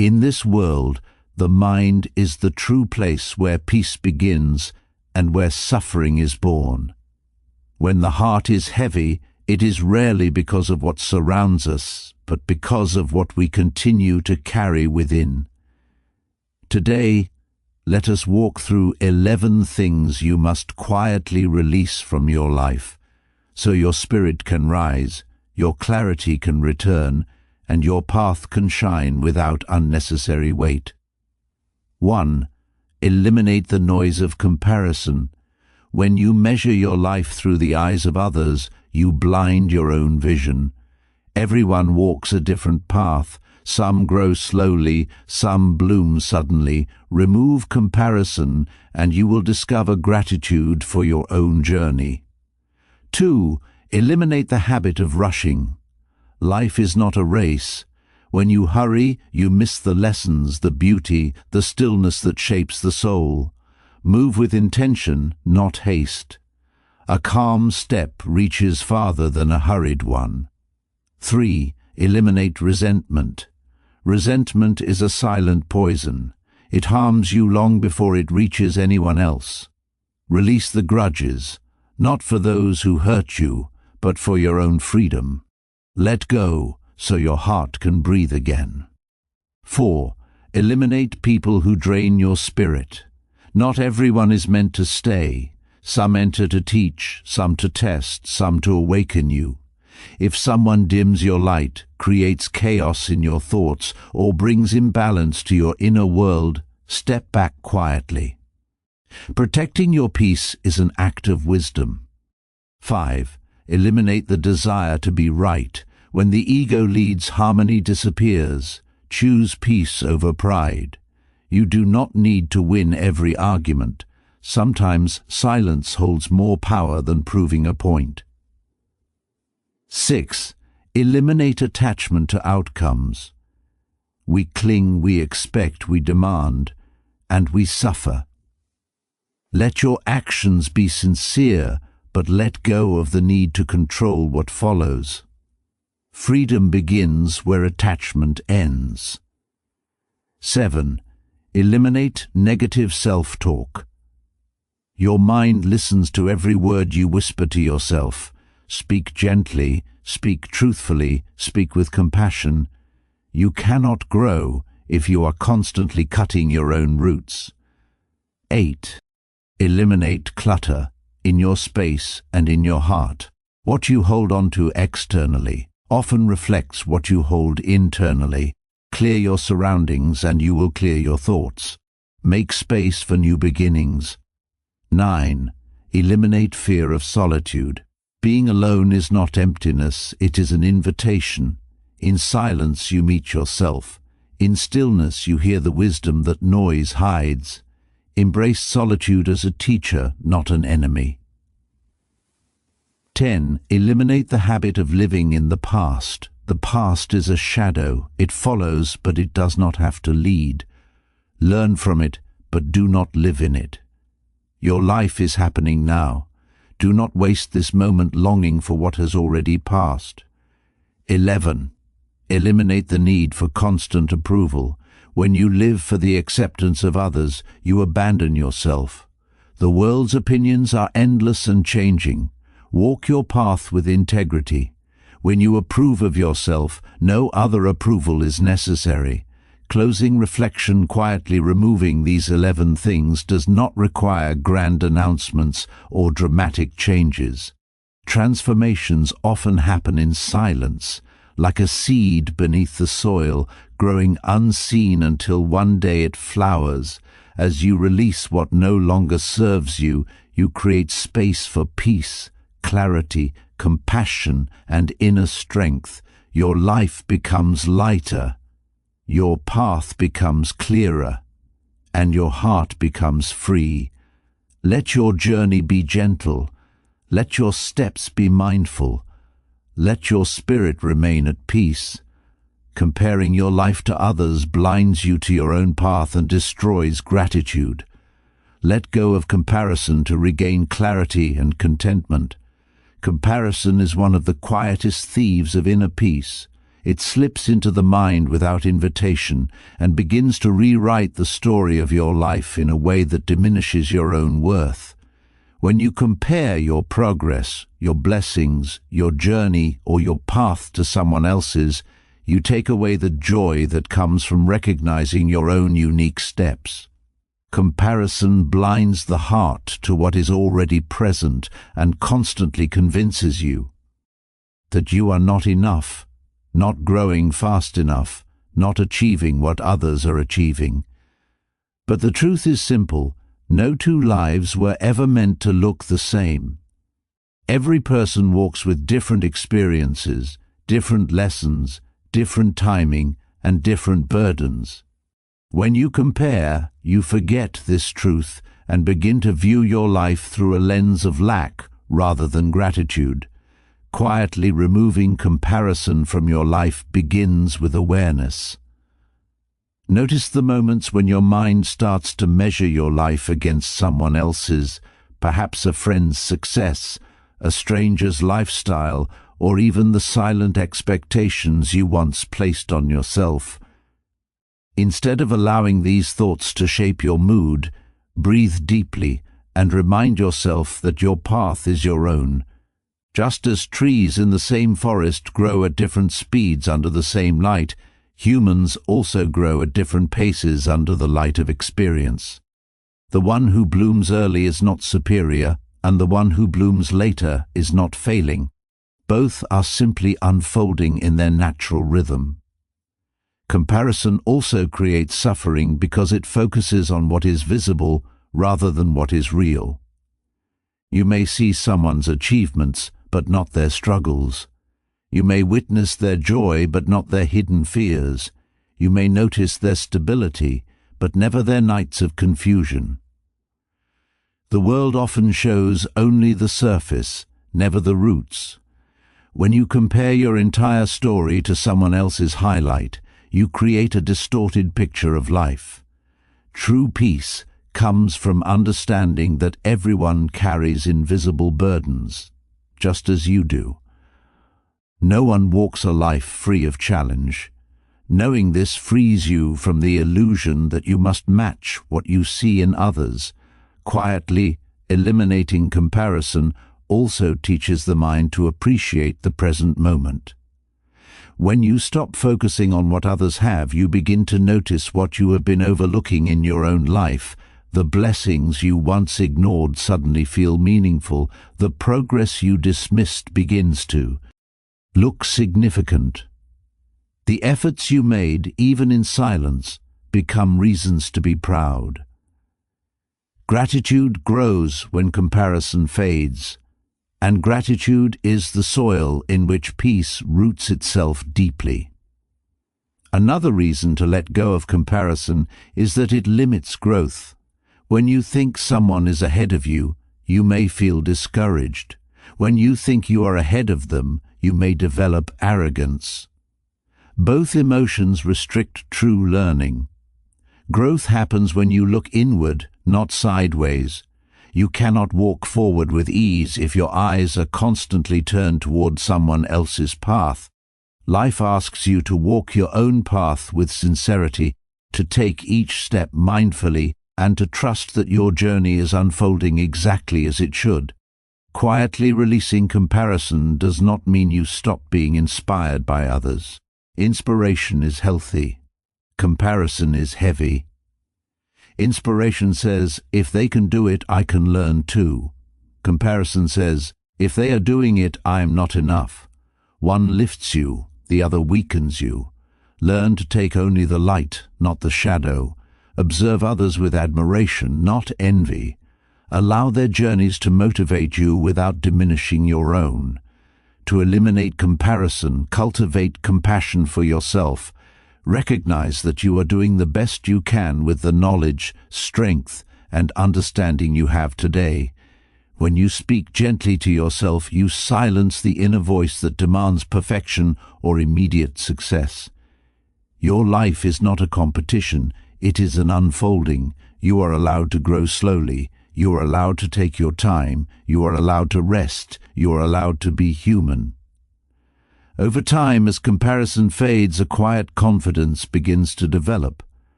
In this world, the mind is the true place where peace begins and where suffering is born. When the heart is heavy, it is rarely because of what surrounds us, but because of what we continue to carry within. Today, let us walk through 11 things you must quietly release from your life, so your spirit can rise, your clarity can return, and your path can shine without unnecessary weight. 1. Eliminate the noise of comparison. When you measure your life through the eyes of others, you blind your own vision. Everyone walks a different path. Some grow slowly, some bloom suddenly. Remove comparison, and you will discover gratitude for your own journey. 2. Eliminate the habit of rushing. Life is not a race. When you hurry, you miss the lessons, the beauty, the stillness that shapes the soul. Move with intention, not haste. A calm step reaches farther than a hurried one. 3. Eliminate resentment. Resentment is a silent poison. It harms you long before it reaches anyone else. Release the grudges, not for those who hurt you, but for your own freedom. Let go, so your heart can breathe again. 4. Eliminate people who drain your spirit. Not everyone is meant to stay. Some enter to teach, some to test, some to awaken you. If someone dims your light, creates chaos in your thoughts, or brings imbalance to your inner world, step back quietly. Protecting your peace is an act of wisdom. 5. Eliminate the desire to be right. When the ego leads, harmony disappears. Choose peace over pride. You do not need to win every argument. Sometimes silence holds more power than proving a point. 6. Eliminate attachment to outcomes. We cling, we expect, we demand, and we suffer. Let your actions be sincere, but let go of the need to control what follows. Freedom begins where attachment ends. 7. Eliminate negative self-talk. Your mind listens to every word you whisper to yourself. Speak gently, speak truthfully, speak with compassion. You cannot grow if you are constantly cutting your own roots. 8. Eliminate clutter in your space and in your heart. What you hold on to externally often reflects what you hold internally. Clear your surroundings and you will clear your thoughts. Make space for new beginnings. 9. Eliminate fear of solitude. Being alone is not emptiness, it is an invitation. In silence you meet yourself. In stillness you hear the wisdom that noise hides. Embrace solitude as a teacher, not an enemy. 10. Eliminate the habit of living in the past. The past is a shadow. It follows, but it does not have to lead. Learn from it, but do not live in it. Your life is happening now. Do not waste this moment longing for what has already passed. 11. Eliminate the need for constant approval. When you live for the acceptance of others, you abandon yourself. The world's opinions are endless and changing. Walk your path with integrity. When you approve of yourself, no other approval is necessary. Closing reflection, quietly removing these 11 things does not require grand announcements or dramatic changes. Transformations often happen in silence, like a seed beneath the soil, growing unseen until one day it flowers. As you release what no longer serves you, you create space for peace, clarity, compassion, and inner strength. Your life becomes lighter. Your path becomes clearer, and your heart becomes free. Let your journey be gentle. Let your steps be mindful. Let your spirit remain at peace. Comparing your life to others blinds you to your own path and destroys gratitude. Let go of comparison to regain clarity and contentment. Comparison is one of the quietest thieves of inner peace. It slips into the mind without invitation and begins to rewrite the story of your life in a way that diminishes your own worth. When you compare your progress, your blessings, your journey, or your path to someone else's, you take away the joy that comes from recognizing your own unique steps. Comparison blinds the heart to what is already present and constantly convinces you that you are not enough, not growing fast enough, not achieving what others are achieving. But the truth is simple. No two lives were ever meant to look the same. Every person walks with different experiences, different lessons, different timing, and different burdens. When you compare, you forget this truth and begin to view your life through a lens of lack rather than gratitude. Quietly removing comparison from your life begins with awareness. Notice the moments when your mind starts to measure your life against someone else's, perhaps a friend's success, a stranger's lifestyle, or even the silent expectations you once placed on yourself. Instead of allowing these thoughts to shape your mood, breathe deeply and remind yourself that your path is your own. Just as trees in the same forest grow at different speeds under the same light, humans also grow at different paces under the light of experience. The one who blooms early is not superior, and the one who blooms later is not failing. Both are simply unfolding in their natural rhythm. Comparison also creates suffering because it focuses on what is visible rather than what is real. You may see someone's achievements, but not their struggles. You may witness their joy, but not their hidden fears. You may notice their stability, but never their nights of confusion. The world often shows only the surface, never the roots. When you compare your entire story to someone else's highlight, you create a distorted picture of life. True peace comes from understanding that everyone carries invisible burdens, just as you do. No one walks a life free of challenge. Knowing this frees you from the illusion that you must match what you see in others. Quietly eliminating comparison also teaches the mind to appreciate the present moment. When you stop focusing on what others have, you begin to notice what you have been overlooking in your own life. The blessings you once ignored suddenly feel meaningful. The progress you dismissed begins to look significant. The efforts you made, even in silence, become reasons to be proud. Gratitude grows when comparison fades, and gratitude is the soil in which peace roots itself deeply. Another reason to let go of comparison is that it limits growth. When you think someone is ahead of you, you may feel discouraged. When you think you are ahead of them, you may develop arrogance. Both emotions restrict true learning. Growth happens when you look inward, not sideways. You cannot walk forward with ease if your eyes are constantly turned toward someone else's path. Life asks you to walk your own path with sincerity, to take each step mindfully, and to trust that your journey is unfolding exactly as it should. Quietly releasing comparison does not mean you stop being inspired by others. Inspiration is healthy. Comparison is heavy. Inspiration says, if they can do it, I can learn too. Comparison says, if they are doing it, I am not enough. One lifts you, the other weakens you. Learn to take only the light, not the shadow. Observe others with admiration, not envy. Allow their journeys to motivate you without diminishing your own. To eliminate comparison, cultivate compassion for yourself. Recognize that you are doing the best you can with the knowledge, strength, and understanding you have today. When you speak gently to yourself, you silence the inner voice that demands perfection or immediate success. Your life is not a competition, it is an unfolding. You are allowed to grow slowly. You are allowed to take your time. You are allowed to rest. You are allowed to be human. Over time, as comparison fades, a quiet confidence begins to develop.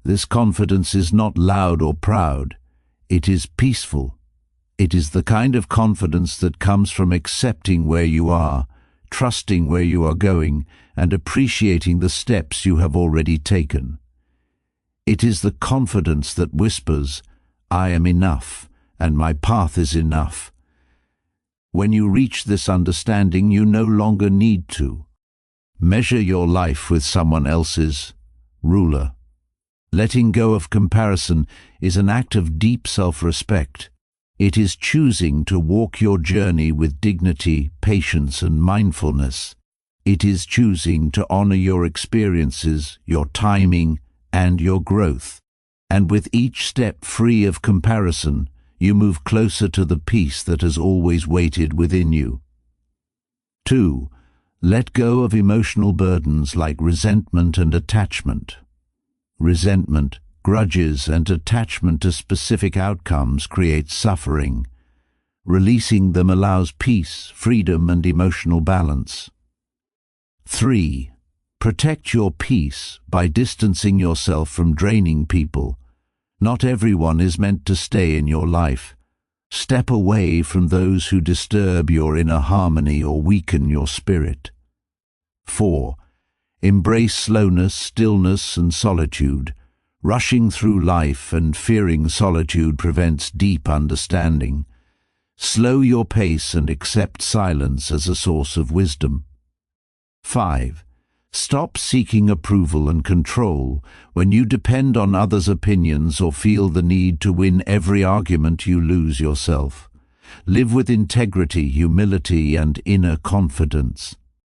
This confidence is not loud or proud. It is peaceful. It is the kind of confidence that comes from accepting where you are, trusting where you are going, and appreciating the steps you have already taken. It is the confidence that whispers, "I am enough, and my path is enough." When you reach this understanding, you no longer need to measure your life with someone else's ruler. Letting go of comparison is an act of deep self-respect. It is choosing to walk your journey with dignity, patience, and mindfulness. It is choosing to honor your experiences, your timing, and your growth. And with each step free of comparison, you move closer to the peace that has always waited within you. 2. Let go of emotional burdens like resentment and attachment. Resentment, grudges, and attachment to specific outcomes create suffering. Releasing them allows peace, freedom, and emotional balance. 3. Protect your peace by distancing yourself from draining people. Not everyone is meant to stay in your life. Step away from those who disturb your inner harmony or weaken your spirit. 4. Embrace slowness, stillness, and solitude. Rushing through life and fearing solitude prevents deep understanding. Slow your pace and accept silence as a source of wisdom. 5. Stop seeking approval and control. When you depend on others' opinions or feel the need to win every argument, you lose yourself. Live with integrity, humility, and inner confidence.